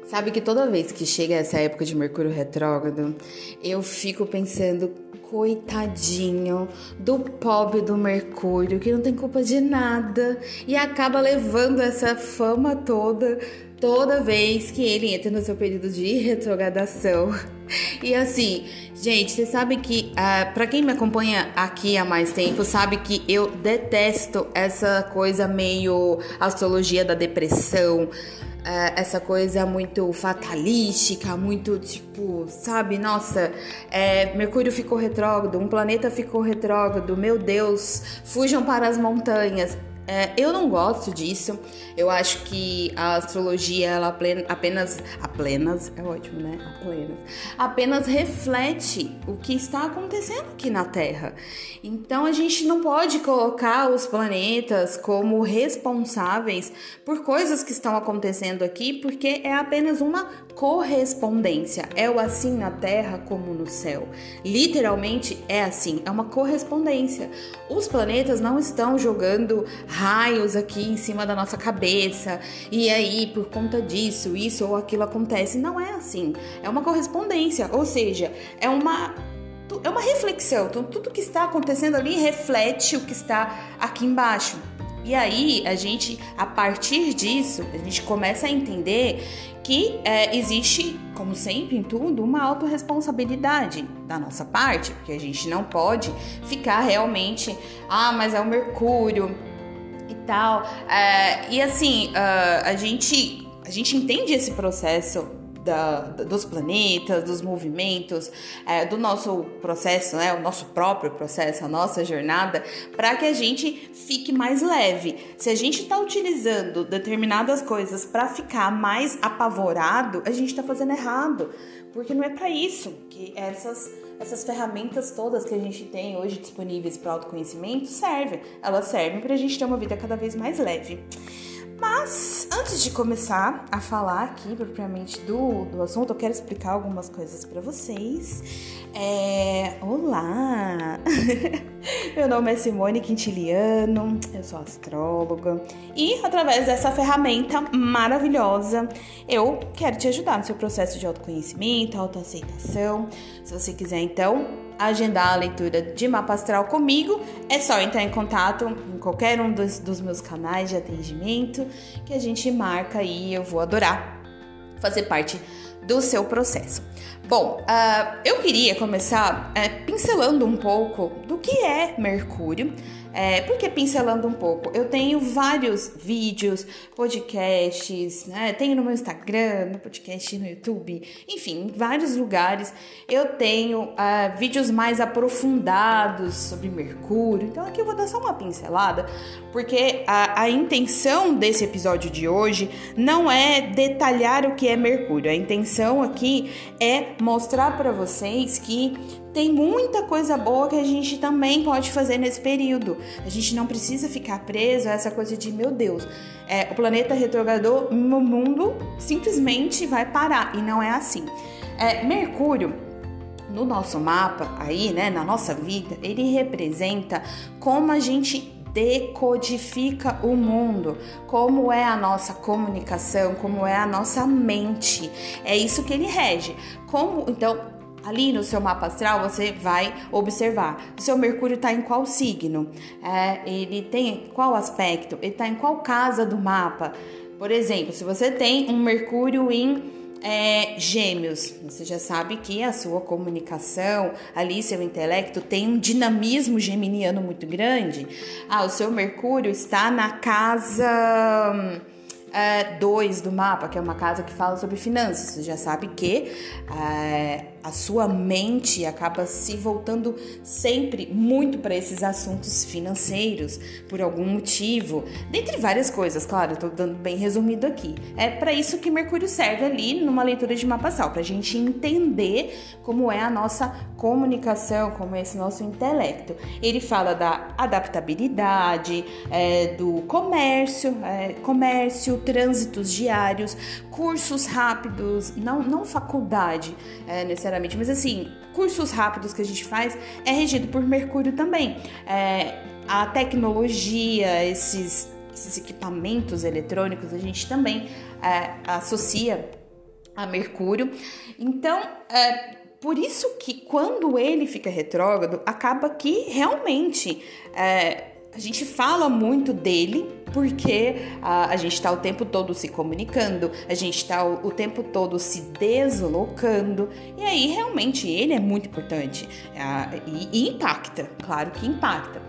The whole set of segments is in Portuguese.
Sabe que toda vez que chega essa época de Mercúrio retrógrado, eu fico pensando, coitadinho do pobre do Mercúrio, que não tem culpa de nada e acaba levando essa fama toda vez que ele entra no seu período de retrogradação. E assim, gente, você sabe que, pra quem me acompanha aqui há mais tempo, sabe que eu detesto essa coisa meio astrologia da depressão, essa coisa muito fatalística, muito tipo, sabe, nossa, Mercúrio ficou retrógrado, um planeta ficou retrógrado, meu Deus, fujam para as montanhas. Eu não gosto disso. Eu acho que a astrologia, ela apenas reflete o que está acontecendo aqui na Terra. Então a gente não pode colocar os planetas como responsáveis por coisas que estão acontecendo aqui, porque é apenas uma correspondência. É o assim na Terra como no céu. Literalmente é assim, é uma correspondência. Os planetas não estão jogando raios aqui em cima da nossa cabeça e aí por conta disso, isso ou aquilo acontece. Não é assim, é uma correspondência, ou seja, é uma reflexão. Então tudo que está acontecendo ali reflete o que está aqui embaixo. E aí a partir disso, a gente começa a entender que existe, como sempre em tudo, uma autorresponsabilidade da nossa parte, porque a gente não pode ficar realmente, mas é o Mercúrio e tal. E assim, a gente entende esse processo dos planetas, dos movimentos, do nosso processo, né, o nosso próprio processo, a nossa jornada, para que a gente fique mais leve. Se a gente está utilizando determinadas coisas para ficar mais apavorado, a gente está fazendo errado, porque não é para isso que essas ferramentas todas que a gente tem hoje disponíveis para autoconhecimento servem. Elas servem para a gente ter uma vida cada vez mais leve. Mas, antes de começar a falar aqui propriamente do assunto, eu quero explicar algumas coisas para vocês. Olá! Meu nome é Simone Quintiliano, eu sou astróloga e, através dessa ferramenta maravilhosa, eu quero te ajudar no seu processo de autoconhecimento, autoaceitação. Se você quiser, então, agendar a leitura de mapa astral comigo, é só entrar em contato em qualquer um dos meus canais de atendimento que a gente marca e eu vou adorar fazer parte do seu processo. Bom, eu queria começar pincelando um pouco do que é Mercúrio. Por que pincelando um pouco? Eu tenho vários vídeos, podcasts, né? Tenho no meu Instagram, no podcast no YouTube, enfim, em vários lugares eu tenho vídeos mais aprofundados sobre Mercúrio. Então aqui eu vou dar só uma pincelada, porque a intenção desse episódio de hoje não é detalhar o que é Mercúrio. A intenção aqui é mostrar para vocês que tem muita coisa boa que a gente também pode fazer nesse período. A gente não precisa ficar preso a essa coisa de, meu Deus, o planeta retrogradou, no mundo simplesmente vai parar. E não é assim. Mercúrio, no nosso mapa, aí, né, na nossa vida, ele representa como a gente decodifica o mundo, como é a nossa comunicação, como é a nossa mente. É isso que ele rege. Então, ali no seu mapa astral, você vai observar o seu Mercúrio está em qual signo, ele tem qual aspecto, ele está em qual casa do mapa. Por exemplo, se você tem um Mercúrio em Gêmeos, você já sabe que a sua comunicação, ali seu intelecto tem um dinamismo geminiano muito grande. O seu Mercúrio está na casa 2 do mapa, que é uma casa que fala sobre finanças. Você já sabe que a sua mente acaba se voltando sempre muito para esses assuntos financeiros, por algum motivo, dentre várias coisas, claro, eu tô dando bem resumido aqui. É para isso que Mercúrio serve ali numa leitura de mapa astral, pra gente entender como é a nossa comunicação, como é esse nosso intelecto. Ele fala da adaptabilidade, do comércio, trânsitos diários, cursos rápidos, não faculdade necessariamente, mas assim, cursos rápidos que a gente faz é regido por Mercúrio também. A tecnologia, esses equipamentos eletrônicos, a gente também associa a Mercúrio. Então, por isso que quando ele fica retrógrado, acaba que realmente a gente fala muito dele, porque a gente está o tempo todo se comunicando, a gente está o tempo todo se deslocando, e aí realmente ele é muito importante e impacta, claro que impacta.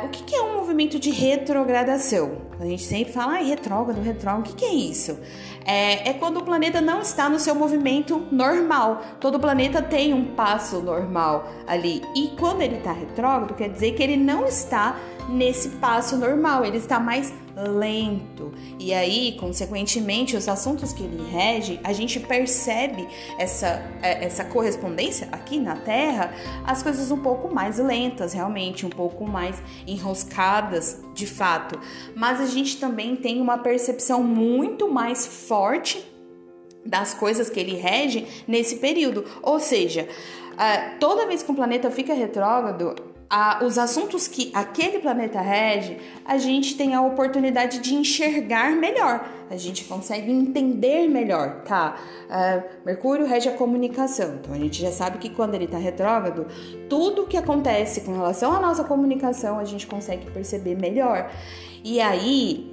O que é um movimento de retrogradação? A gente sempre fala, retrógrado, o que é isso? É quando o planeta não está no seu movimento normal. Todo planeta tem um passo normal ali. E quando ele está retrógrado, quer dizer que ele não está nesse passo normal, ele está mais lento. E aí, consequentemente, os assuntos que ele rege, a gente percebe essa correspondência aqui na Terra, as coisas um pouco mais lentas, realmente, um pouco mais enroscadas, de fato. Mas a gente também tem uma percepção muito mais forte das coisas que ele rege nesse período. Ou seja, toda vez que um planeta fica retrógrado, os assuntos que aquele planeta rege, a gente tem a oportunidade de enxergar melhor, a gente consegue entender melhor, tá? Mercúrio rege a comunicação, então a gente já sabe que quando ele tá retrógrado, tudo que acontece com relação à nossa comunicação, a gente consegue perceber melhor. E aí,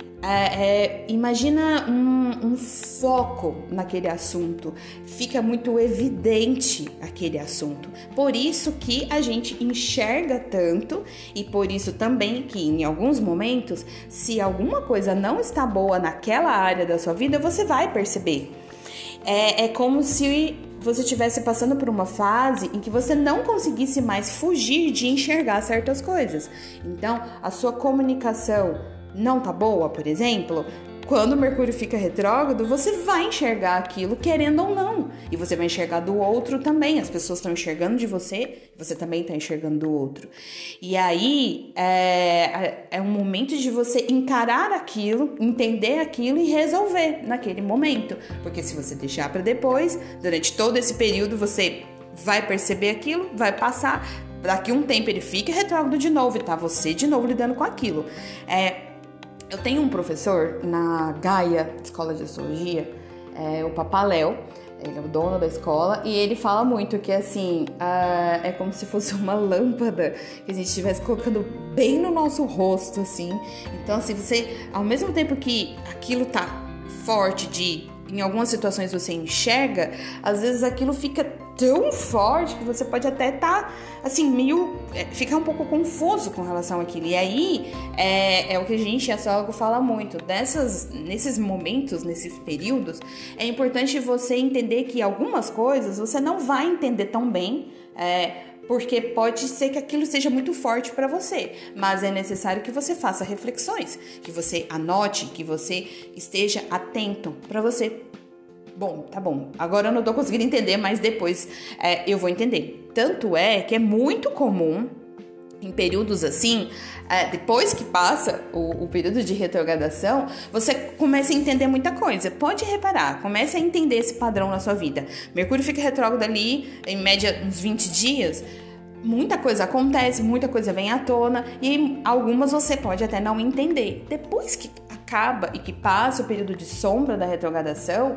imagina um foco naquele assunto, fica muito evidente aquele assunto, por isso que a gente enxerga tanto e por isso também que em alguns momentos, se alguma coisa não está boa naquela área da sua vida, você vai perceber. É como se você estivesse passando por uma fase em que você não conseguisse mais fugir de enxergar certas coisas. Então, a sua comunicação não tá boa, por exemplo, quando o Mercúrio fica retrógrado, você vai enxergar aquilo querendo ou não. E você vai enxergar do outro também. As pessoas estão enxergando de você, você também está enxergando do outro. E aí, é um momento de você encarar aquilo, entender aquilo e resolver naquele momento. Porque se você deixar para depois, durante todo esse período, você vai perceber aquilo, vai passar. Daqui um tempo ele fica retrógrado de novo e tá você de novo lidando com aquilo. Eu tenho um professor na Gaia, Escola de Astrologia, o Papaléu, ele é o dono da escola, e ele fala muito que, assim, é como se fosse uma lâmpada que a gente estivesse colocando bem no nosso rosto, assim. Então, assim, você, ao mesmo tempo que aquilo tá forte em algumas situações você enxerga, às vezes aquilo fica tão forte que você pode até estar, assim, ficar um pouco confuso com relação àquilo. E aí, é o que a gente, astrólogo, fala muito. Nesses momentos, nesses períodos, é importante você entender que algumas coisas você não vai entender tão bem, porque pode ser que aquilo seja muito forte para você, mas é necessário que você faça reflexões, que você anote, que você esteja atento para você. Bom, tá bom, agora eu não tô conseguindo entender, mas depois eu vou entender. Tanto é que é muito comum, em períodos assim, depois que passa o período de retrogradação, você começa a entender muita coisa. Pode reparar, comece a entender esse padrão na sua vida. Mercúrio fica retrógrado ali, em média, uns 20 dias. Muita coisa acontece, muita coisa vem à tona e algumas você pode até não entender. Depois que acaba e que passa o período de sombra da retrogradação,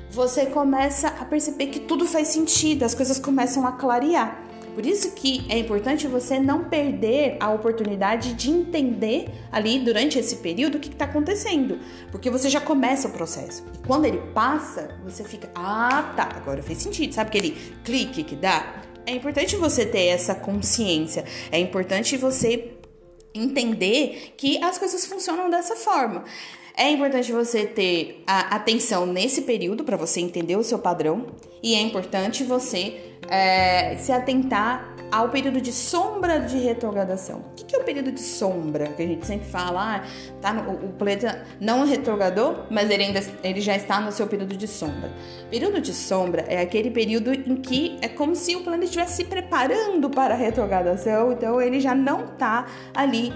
você começa a perceber que tudo faz sentido, as coisas começam a clarear. Por isso que é importante você não perder a oportunidade de entender ali durante esse período o que está acontecendo, porque você já começa o processo. E quando ele passa, você fica, tá, agora fez sentido. Sabe aquele clique que dá? É importante você ter essa consciência, é importante você entender que as coisas funcionam dessa forma. É importante você ter a atenção nesse período para você entender o seu padrão e é importante você se atentar ao período de sombra de retrogradação. O que é o período de sombra? Que a gente sempre fala, o planeta não retrogradou, mas ele já está no seu período de sombra. Período de sombra é aquele período em que é como se o planeta estivesse se preparando para a retrogradação, então ele já não está ali,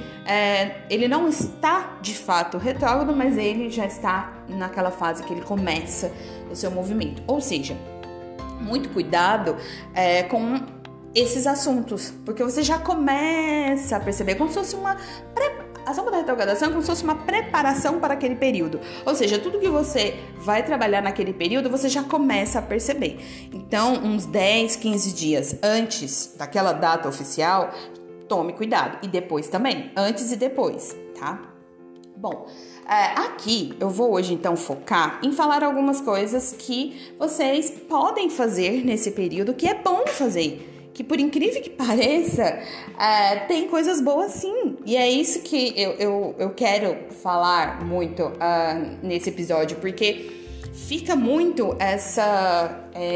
ele não está de fato retrógrado, mas ele já está naquela fase que ele começa o seu movimento. Ou seja, muito cuidado com esses assuntos, porque você já começa a perceber como se fosse A sombra da retrogradação é como se fosse uma preparação para aquele período. Ou seja, tudo que você vai trabalhar naquele período, você já começa a perceber. Então, uns 10, 15 dias antes daquela data oficial, tome cuidado. E depois também, antes e depois, tá? Bom, aqui eu vou hoje então focar em falar algumas coisas que vocês podem fazer nesse período, que é bom fazer. Que por incrível que pareça, tem coisas boas sim. E é isso que eu quero falar muito nesse episódio, porque fica muito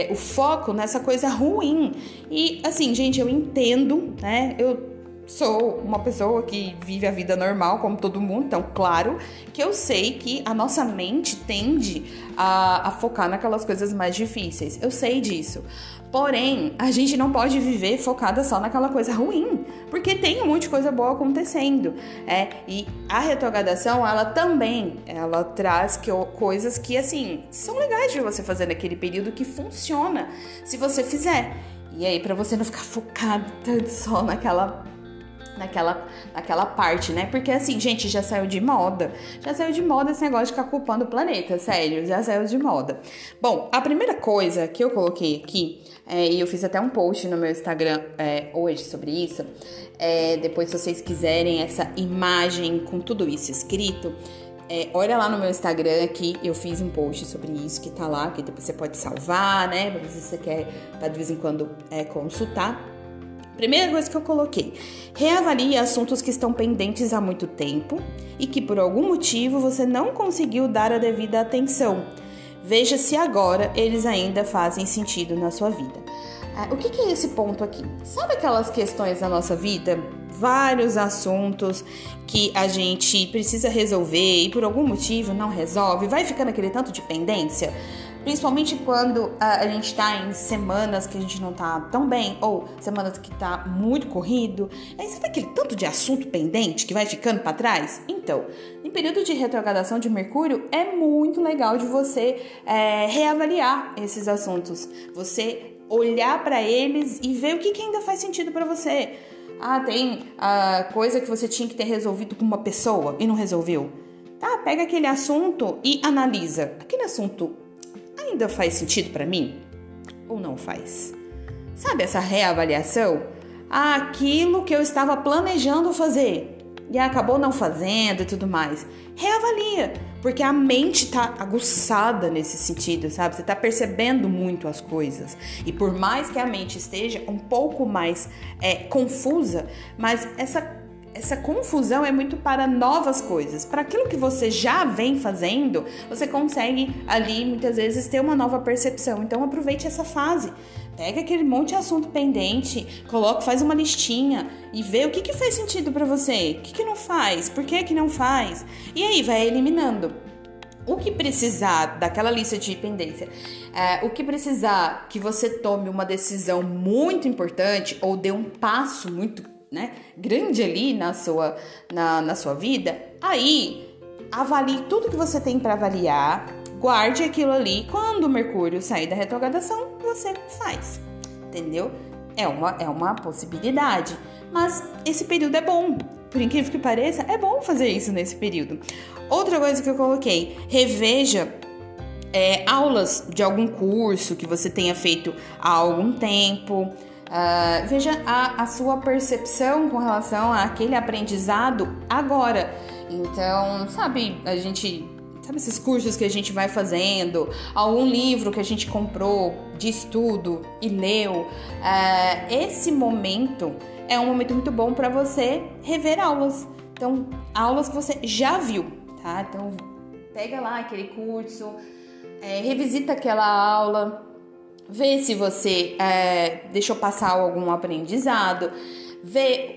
o foco nessa coisa ruim. E assim, gente, eu entendo, né? Eu sou uma pessoa que vive a vida normal, como todo mundo, então claro que eu sei que a nossa mente tende a focar naquelas coisas mais difíceis. Eu sei disso. Porém, a gente não pode viver focada só naquela coisa ruim, porque tem um monte de coisa boa acontecendo. E a retrogradação, ela traz coisas que, assim, são legais de você fazer naquele período, que funciona se você fizer. E aí, pra você não ficar focado tanto só naquela parte, né? Porque assim, gente, já saiu de moda esse negócio de ficar culpando o planeta, sério, já saiu de moda. Bom, a primeira coisa que eu coloquei aqui, e eu fiz até um post no meu Instagram hoje sobre isso, depois se vocês quiserem essa imagem com tudo isso escrito, olha lá no meu Instagram aqui, eu fiz um post sobre isso que tá lá, que depois você pode salvar, né? Pra ver se você quer, pra de vez em quando, consultar. Primeira coisa que eu coloquei: reavalie assuntos que estão pendentes há muito tempo e que por algum motivo você não conseguiu dar a devida atenção. Veja se agora eles ainda fazem sentido na sua vida. O que é esse ponto aqui? Sabe aquelas questões da nossa vida? Vários assuntos que a gente precisa resolver e por algum motivo não resolve, vai ficando aquele tanto de pendência? Principalmente quando a gente tá em semanas que a gente não tá tão bem, ou semanas que tá muito corrido. Aí sabe aquele tanto de assunto pendente que vai ficando para trás? Então, em período de retrogradação de Mercúrio, é muito legal de você reavaliar esses assuntos. Você olhar para eles e ver o que ainda faz sentido para você. Tem coisa que você tinha que ter resolvido com uma pessoa e não resolveu. Tá, pega aquele assunto e analisa. Aquele assunto ainda faz sentido pra mim? Ou não faz? Sabe essa reavaliação? Aquilo que eu estava planejando fazer e acabou não fazendo e tudo mais. Reavalia, porque a mente tá aguçada nesse sentido, sabe? Você tá percebendo muito as coisas. E por mais que a mente esteja um pouco mais confusa, mas essa confusão é muito para novas coisas. Para aquilo que você já vem fazendo, você consegue ali, muitas vezes, ter uma nova percepção. Então, aproveite essa fase. Pega aquele monte de assunto pendente, faz uma listinha e vê o que faz sentido para você. O que não faz? Por que não faz? E aí, vai eliminando. O que precisar daquela lista de pendência, o que precisar que você tome uma decisão muito importante ou dê um passo muito grande ali na sua vida, aí avalie tudo que você tem para avaliar, guarde aquilo ali, quando o Mercúrio sair da retrogradação, você faz, entendeu? É uma possibilidade, mas esse período é bom, por incrível que pareça, é bom fazer isso nesse período. Outra coisa que eu coloquei: reveja aulas de algum curso que você tenha feito há algum tempo. Veja a sua percepção com relação àquele aprendizado agora. Então, sabe esses cursos que a gente vai fazendo, algum livro que a gente comprou de estudo e leu, esse momento é um momento muito bom para você rever aulas. Então, aulas que você já viu, tá? Então, pega lá aquele curso, revisita aquela aula, vê se você deixou passar algum aprendizado, vê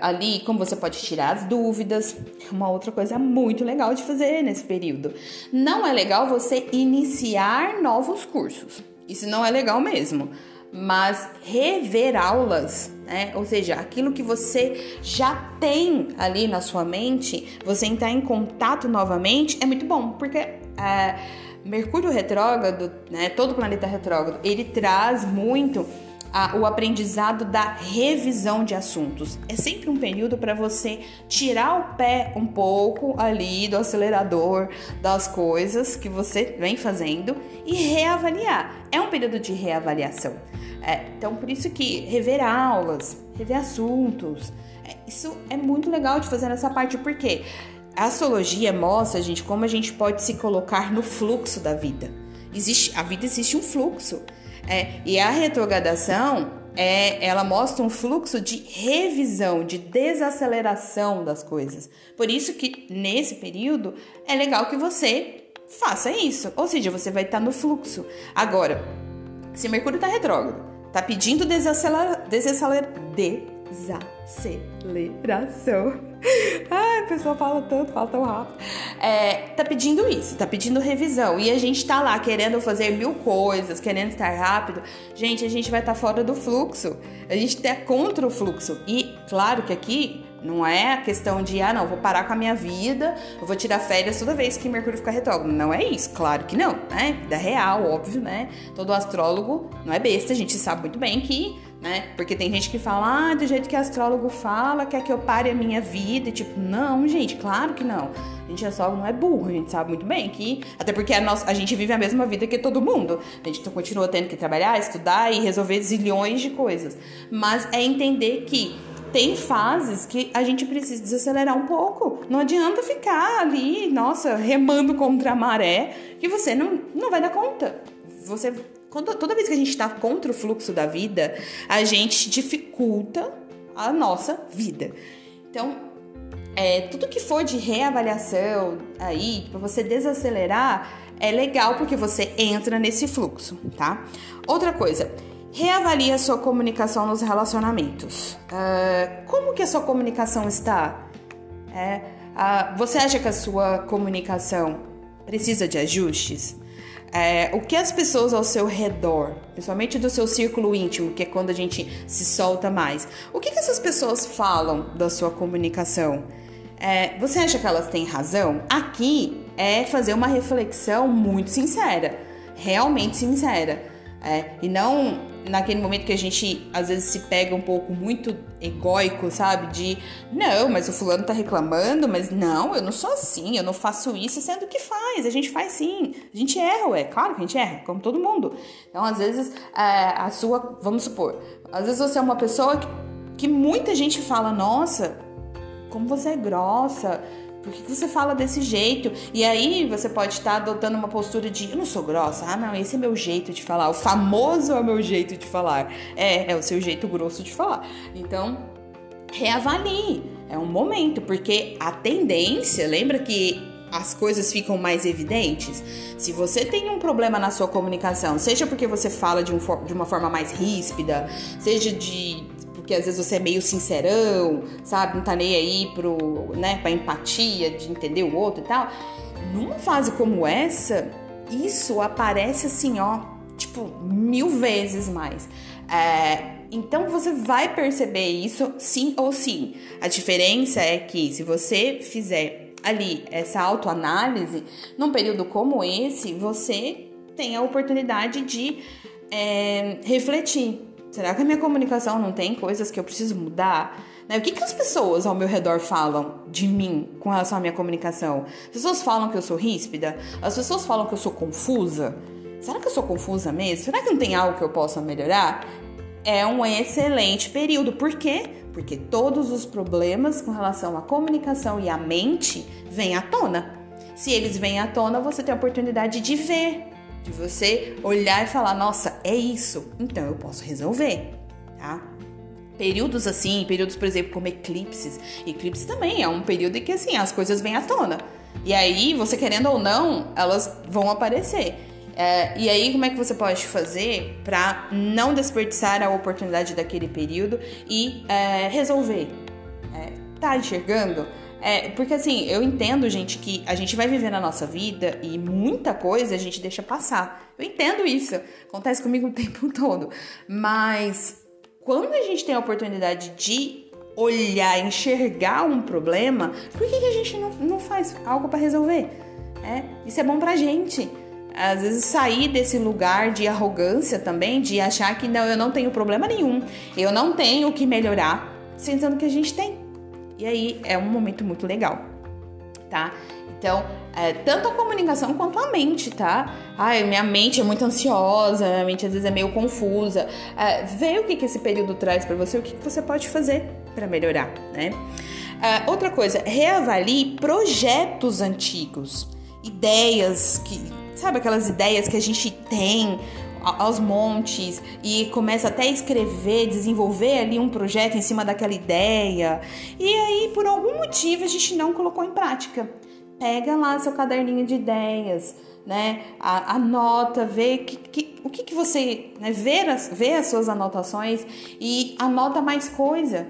ali como você pode tirar as dúvidas. Uma outra coisa muito legal de fazer nesse período: não é legal você iniciar novos cursos, isso não é legal mesmo, mas rever aulas, ou seja, aquilo que você já tem ali na sua mente, você entrar em contato novamente, é muito bom, porque Mercúrio retrógrado, todo planeta retrógrado, ele traz muito o aprendizado da revisão de assuntos. É sempre um período para você tirar o pé um pouco ali do acelerador das coisas que você vem fazendo e reavaliar. É um período de reavaliação. Então, por isso que rever aulas, rever assuntos, isso é muito legal de fazer nessa parte, porque a astrologia mostra, gente, como a gente pode se colocar no fluxo da vida. A vida existe um fluxo. E a retrogradação, ela mostra um fluxo de revisão, de desaceleração das coisas. Por isso que, nesse período, é legal que você faça isso. Ou seja, você vai estar no fluxo. Agora, se Mercúrio está retrógrado, está pedindo desaceleração. Ai, a pessoa fala tão rápido. Tá pedindo isso, tá pedindo revisão. E a gente tá lá querendo fazer 1000 coisas, querendo estar rápido. Gente, a gente vai estar fora do fluxo. A gente tá contra o fluxo. E claro que aqui não é a questão de, não, vou parar com a minha vida, eu vou tirar férias toda vez que Mercúrio ficar retrógrado. Não é isso, claro que não, né? Vida real, óbvio, né? Todo astrólogo não é besta, a gente sabe muito bem que, né? Porque tem gente que fala, do jeito que astrólogo fala, quer que eu pare a minha vida. E tipo, não, gente, claro que não. A gente astrólogo não é burro, a gente sabe muito bem que, até porque a gente vive a mesma vida que todo mundo. A gente continua tendo que trabalhar, estudar e resolver zilhões de coisas. Mas é entender que tem fases que a gente precisa desacelerar um pouco. Não adianta ficar ali, nossa, remando contra a maré, que você não vai dar conta. Toda vez que a gente está contra o fluxo da vida, a gente dificulta a nossa vida. Então, tudo que for de reavaliação aí, para você desacelerar, é legal porque você entra nesse fluxo, tá? Outra coisa, reavalie a sua comunicação nos relacionamentos. Como que a sua comunicação está? Você acha que a sua comunicação precisa de ajustes? O que as pessoas ao seu redor, principalmente do seu círculo íntimo, que é quando a gente se solta mais, o que essas pessoas falam da sua comunicação? Você acha que elas têm razão? Aqui é fazer uma reflexão muito sincera, realmente sincera. E não naquele momento que a gente às vezes se pega um pouco muito egóico, sabe? De, não, mas o fulano tá reclamando, mas não, eu não sou assim, eu não faço isso, sendo que faz, a gente faz sim, a gente erra, claro que a gente erra, como todo mundo. Então, às vezes, vamos supor, às vezes você é uma pessoa que muita gente fala, nossa, como você é grossa, por que você fala desse jeito? E aí você pode estar adotando uma postura de, eu não sou grossa, não, esse é meu jeito de falar, o famoso é o meu jeito de falar, é o seu jeito grosso de falar. Então, reavalie, é um momento, porque a tendência, lembra que as coisas ficam mais evidentes? Se você tem um problema na sua comunicação, seja porque você fala de uma forma mais ríspida, seja porque às vezes você é meio sincerão, sabe? Não tá nem aí pra empatia, de entender o outro e tal. Numa fase como essa, isso aparece assim, tipo, 1000 vezes mais. Então você vai perceber isso sim ou sim. A diferença é que se você fizer ali essa autoanálise, num período como esse, você tem a oportunidade de refletir. Será que a minha comunicação não tem coisas que eu preciso mudar? O que as pessoas ao meu redor falam de mim com relação à minha comunicação? As pessoas falam que eu sou ríspida? As pessoas falam que eu sou confusa? Será que eu sou confusa mesmo? Será que não tem algo que eu possa melhorar? É um excelente período. Por quê? Porque todos os problemas com relação à comunicação e à mente vêm à tona. Se eles vêm à tona, você tem a oportunidade de ver, de você olhar e falar, nossa, é isso, então eu posso resolver, tá? Períodos assim, períodos, por exemplo, como eclipses. Eclipse também é um período em que, assim, as coisas vêm à tona. E aí, você querendo ou não, elas vão aparecer. E aí, como é que você pode fazer para não desperdiçar a oportunidade daquele período e resolver? Tá enxergando? Porque assim, eu entendo, gente, que a gente vai viver na nossa vida e muita coisa a gente deixa passar. Eu entendo isso, acontece comigo o tempo todo. Mas quando a gente tem a oportunidade de olhar, enxergar um problema, por que a gente não faz algo para resolver? Isso é bom pra gente. Às vezes sair desse lugar de arrogância também, de achar que não, eu não tenho problema nenhum, eu não tenho o que melhorar, sendo que a gente tem. E aí é um momento muito legal, tá? Então, tanto a comunicação quanto a mente, tá? Ai, minha mente é muito ansiosa, minha mente às vezes é meio confusa. Vê o que esse período traz pra você, o que você pode fazer pra melhorar, né? Outra coisa, reavalie projetos antigos, ideias sabe aquelas ideias que a gente tem aos montes e começa até a escrever, desenvolver ali um projeto em cima daquela ideia e aí por algum motivo a gente não colocou em prática. Pega lá seu caderninho de ideias, né? Anota, vê o que você, né? Vê as suas anotações e anota mais coisa.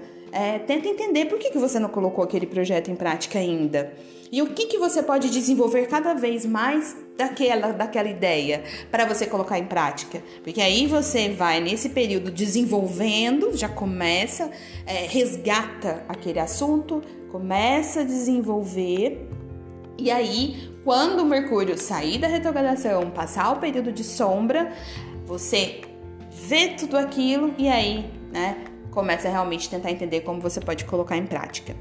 Tenta entender por que você não colocou aquele projeto em prática ainda. E o que você pode desenvolver cada vez mais daquela ideia para você colocar em prática. Porque aí você vai nesse período desenvolvendo, já começa, resgata aquele assunto, começa a desenvolver. E aí, quando o Mercúrio sair da retrogradação, passar o período de sombra, você vê tudo aquilo e aí, né, começa a realmente tentar entender como você pode colocar em prática.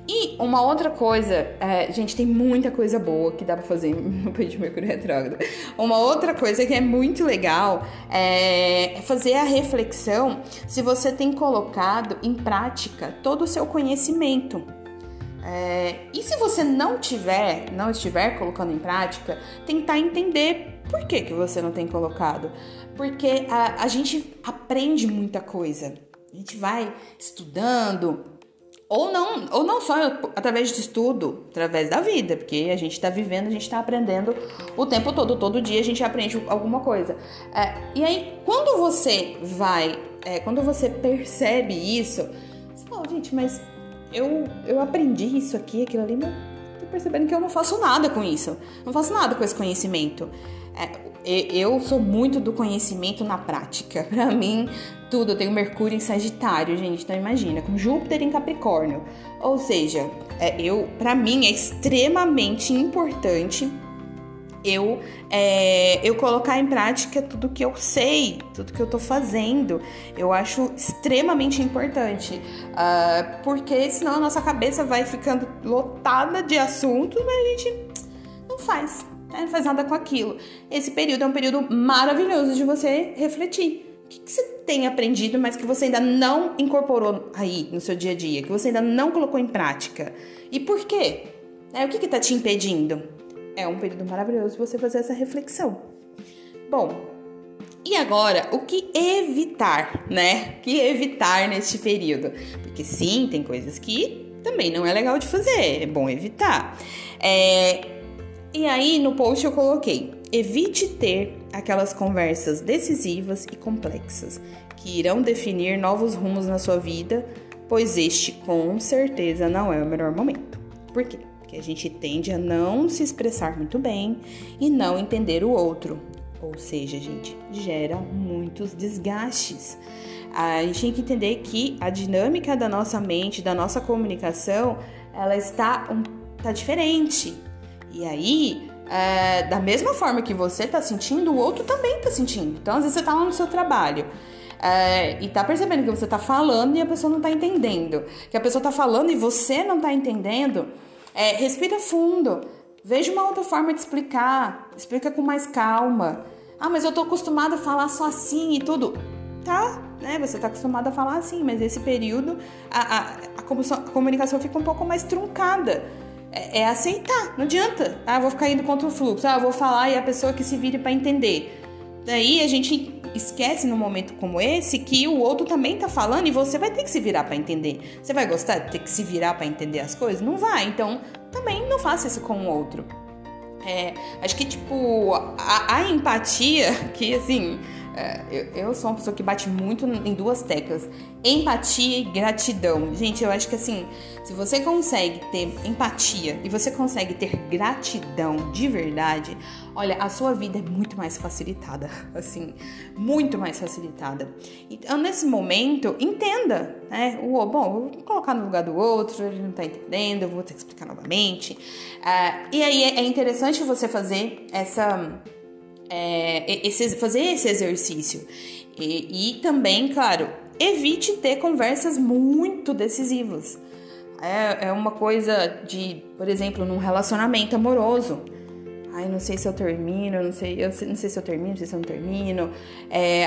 E uma outra coisa, gente, tem muita coisa boa que dá pra fazer no período de Mercúrio retrógrado. Uma outra coisa que é muito legal é fazer a reflexão se você tem colocado em prática todo o seu conhecimento. E se você não estiver colocando em prática, tentar entender por que você não tem colocado. Porque a gente aprende muita coisa. A gente vai estudando, ou não só através de estudo, através da vida, porque a gente está vivendo, a gente está aprendendo o tempo todo dia a gente aprende alguma coisa. E aí, quando você quando você percebe isso, você fala, gente, mas eu aprendi isso aqui, aquilo ali, mas tô percebendo que eu não faço nada com isso. Não faço nada com esse conhecimento. Eu sou muito do conhecimento na prática. Pra mim, tudo. Eu tenho Mercúrio em Sagitário, gente. Então imagina, com Júpiter em Capricórnio. Ou seja, pra mim é extremamente importante eu colocar em prática tudo que eu sei, tudo que eu tô fazendo. Eu acho extremamente importante, porque senão a nossa cabeça vai ficando lotada de assuntos, mas a gente não faz nada com aquilo. Esse período é um período maravilhoso de você refletir. O que você tem aprendido, mas que você ainda não incorporou aí no seu dia a dia, que você ainda não colocou em prática? E por quê? O que tá te impedindo? É um período maravilhoso você fazer essa reflexão. Bom, e agora, o que evitar, né? O que evitar neste período? Porque sim, tem coisas que também não é legal de fazer, é bom evitar. E aí, no post eu coloquei: evite ter aquelas conversas decisivas e complexas que irão definir novos rumos na sua vida, pois este com certeza não é o melhor momento. Por quê? Porque a gente tende a não se expressar muito bem e não entender o outro. Ou seja, gente, gera muitos desgastes. A gente tem que entender que a dinâmica da nossa mente, da nossa comunicação, ela está diferente. E aí, da mesma forma que você está sentindo, o outro também está sentindo. Então, às vezes você está lá no seu trabalho e tá percebendo que você está falando e a pessoa não está entendendo. Que a pessoa está falando e você não está entendendo. Respira fundo, veja uma outra forma de explicar, explica com mais calma. Mas eu tô acostumada a falar só assim e tudo. Tá, né? Você tá acostumada a falar assim, mas esse período a comunicação fica um pouco mais truncada. É aceitar, não adianta. Vou ficar indo contra o fluxo. Eu vou falar e a pessoa que se vire pra entender. Daí a gente esquece num momento como esse que o outro também tá falando e você vai ter que se virar pra entender. Você vai gostar de ter que se virar pra entender as coisas? Não vai, então também não faça isso com o outro. Acho que tipo a empatia, que assim, eu sou uma pessoa que bate muito em duas teclas: empatia e gratidão. Gente, eu acho que assim, se você consegue ter empatia e você consegue ter gratidão de verdade, olha, a sua vida é muito mais facilitada, assim, muito mais facilitada. Então, nesse momento, entenda, né? Bom, vou colocar no lugar do outro, ele não tá entendendo, eu vou ter que explicar novamente. E aí é interessante você fazer fazer esse exercício. E também, claro, evite ter conversas muito decisivas. É uma coisa de, por exemplo, num relacionamento amoroso. Ai, não sei se eu termino, não sei se eu termino, não sei se eu não termino.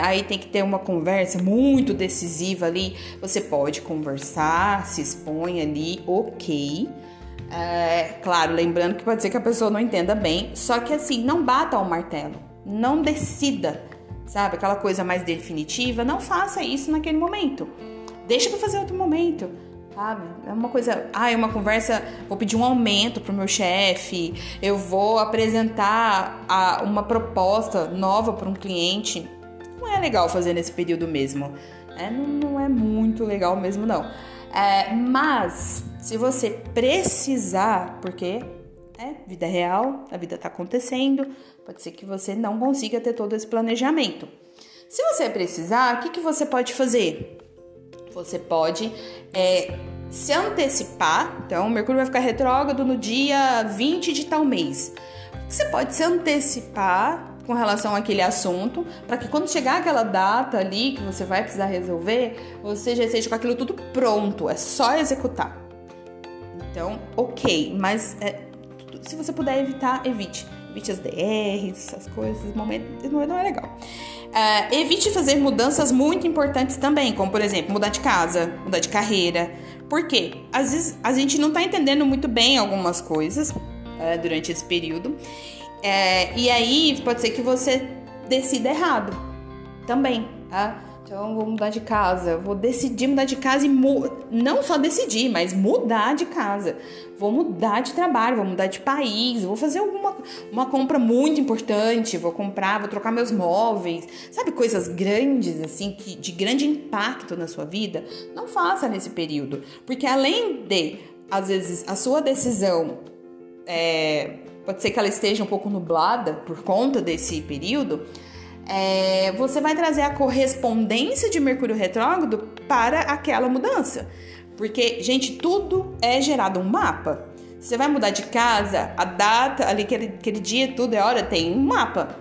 Aí tem que ter uma conversa muito decisiva ali. Você pode conversar, se expõe ali, ok. Claro, lembrando que pode ser que a pessoa não entenda bem. Só que assim, não bata ao martelo. Não decida, sabe? Aquela coisa mais definitiva. Não faça isso naquele momento. Deixa pra fazer outro momento. Sabe? É uma coisa... uma conversa... Vou pedir um aumento pro meu chefe. Eu vou apresentar uma proposta nova para um cliente. Não é legal fazer nesse período mesmo. Não é muito legal mesmo, não. Mas, se você precisar... Porque vida real, a vida tá acontecendo. Pode ser que você não consiga ter todo esse planejamento. Se você precisar, o que você pode fazer? Você pode se antecipar. Então, o Mercúrio vai ficar retrógrado no dia 20 de tal mês. Você pode se antecipar com relação àquele assunto, para que quando chegar aquela data ali que você vai precisar resolver, você já esteja com aquilo tudo pronto. É só executar. Então, ok. Mas se você puder evitar, evite. Evite as DRs, essas coisas. Esse momento não é legal. Evite fazer mudanças muito importantes também, como, por exemplo, mudar de casa, mudar de carreira. Por quê? Às vezes a gente não tá entendendo muito bem algumas coisas durante esse período. E aí pode ser que você decida errado também, tá? Então, eu vou mudar de casa, vou decidir mudar de casa e não só decidir, mas mudar de casa. Vou mudar de trabalho, vou mudar de país, vou fazer uma compra muito importante, vou trocar meus móveis. Sabe, coisas grandes, assim, de grande impacto na sua vida? Não faça nesse período, porque além de, às vezes, a sua decisão pode ser que ela esteja um pouco nublada por conta desse período, você vai trazer a correspondência de Mercúrio retrógrado para aquela mudança. Porque, gente, tudo é gerado um mapa. Você vai mudar de casa, a data, ali, aquele dia, tudo é hora, tem um mapa.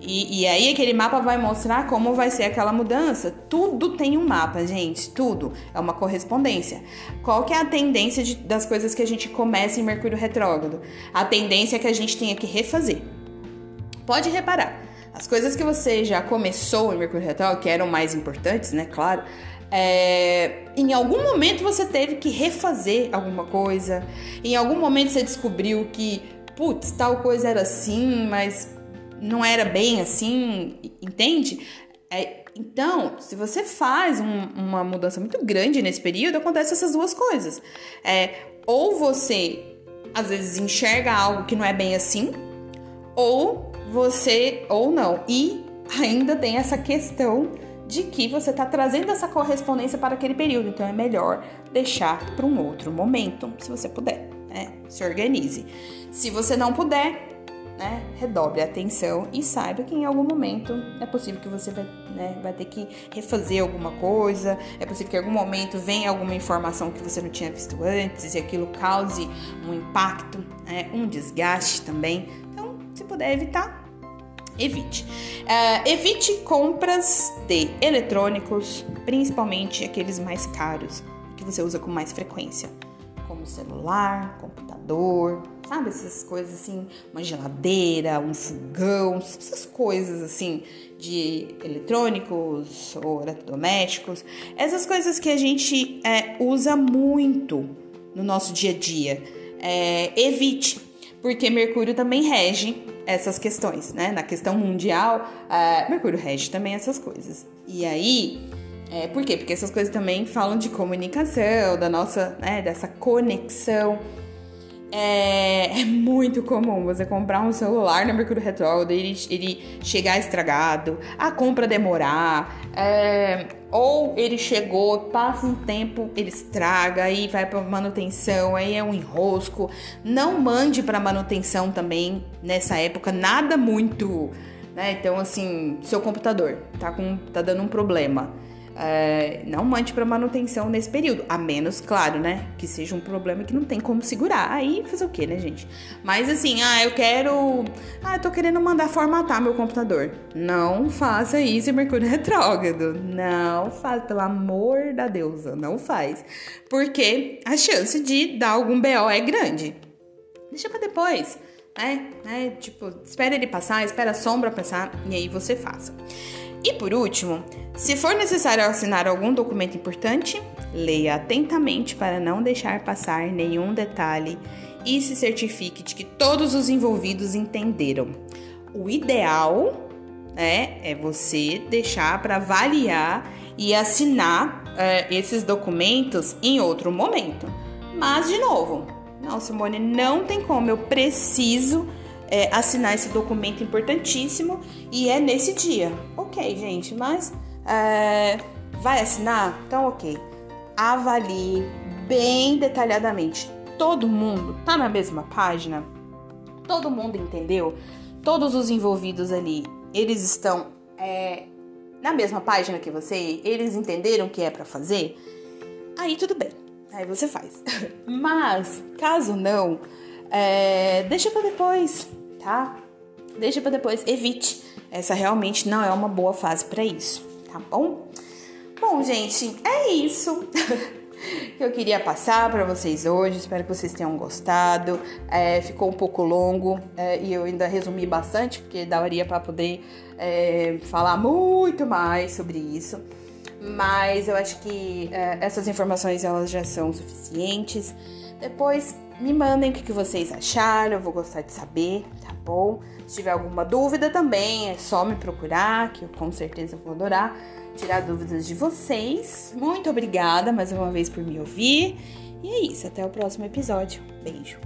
E aí aquele mapa vai mostrar como vai ser aquela mudança. Tudo tem um mapa, gente, tudo. É uma correspondência. Qual que é a tendência das coisas que a gente começa em Mercúrio retrógrado? A tendência é que a gente tenha que refazer. Pode reparar. As coisas que você já começou em Mercúrio retrógrado, que eram mais importantes, né, claro, em algum momento você teve que refazer alguma coisa, em algum momento você descobriu que, tal coisa era assim, mas não era bem assim, entende? Então, se você faz uma mudança muito grande nesse período, acontecem essas duas coisas. Ou você, às vezes, enxerga algo que não é bem assim, ou não. E ainda tem essa questão de que você está trazendo essa correspondência para aquele período. Então, é melhor deixar para um outro momento, se você puder, né? Se organize. Se você não puder, né, redobre a atenção e saiba que em algum momento é possível que você vai ter que refazer alguma coisa, é possível que em algum momento venha alguma informação que você não tinha visto antes e aquilo cause um impacto, um desgaste também. Então, se puder evitar, evite. Evite compras de eletrônicos, principalmente aqueles mais caros, que você usa com mais frequência, como celular, computador, sabe? Essas coisas assim, uma geladeira, um fogão, essas coisas assim de eletrônicos ou eletrodomésticos, essas coisas que a gente usa muito no nosso dia a dia. Evite, porque Mercúrio também rege essas questões, né? Na questão mundial, Mercúrio rege também essas coisas. E aí, por quê? Porque essas coisas também falam de comunicação, da nossa, dessa conexão. É muito comum você comprar um celular no Mercúrio retrógrado e ele chegar estragado, a compra demorar, ou ele chegou, passa um tempo, ele estraga, aí vai para manutenção, aí é um enrosco. Não mande para manutenção também nessa época, nada muito, né? Então, assim, seu computador tá dando um problema. Não mande para manutenção nesse período, a menos, claro, né, que seja um problema que não tem como segurar. Aí fazer o quê, né, gente? Mas assim, eu tô querendo mandar formatar meu computador. Não faça isso em Mercúrio retrógrado. Não faz, pelo amor da deusa, não faz. Porque a chance de dar algum BO é grande. Deixa pra depois, né? Tipo, espera ele passar, espera a sombra passar e aí você faça. E por último, se for necessário assinar algum documento importante, leia atentamente para não deixar passar nenhum detalhe e se certifique de que todos os envolvidos entenderam. O ideal é você deixar para avaliar e assinar esses documentos em outro momento. Mas, de novo, não, Simone, não tem como, eu preciso assinar esse documento importantíssimo e é nesse dia. Ok, gente, mas vai assinar? Então, ok. Avalie bem detalhadamente. Todo mundo tá na mesma página? Todo mundo entendeu? Todos os envolvidos ali, eles estão na mesma página que você? Eles entenderam o que é pra fazer? Aí tudo bem, aí você faz. Mas, caso não, deixa pra depois, tá? Deixa pra depois, evite. Essa realmente não é uma boa fase pra isso, tá bom? Bom, gente, é isso que eu queria passar pra vocês hoje. Espero que vocês tenham gostado. Ficou um pouco longo e eu ainda resumi bastante, porque daria pra poder falar muito mais sobre isso. Mas eu acho que essas informações elas já são suficientes. Depois me mandem o que vocês acharam, eu vou gostar de saber, tá bom? Se tiver alguma dúvida também, é só me procurar, que eu com certeza vou adorar tirar dúvidas de vocês. Muito obrigada mais uma vez por me ouvir. E é isso, até o próximo episódio. Beijo!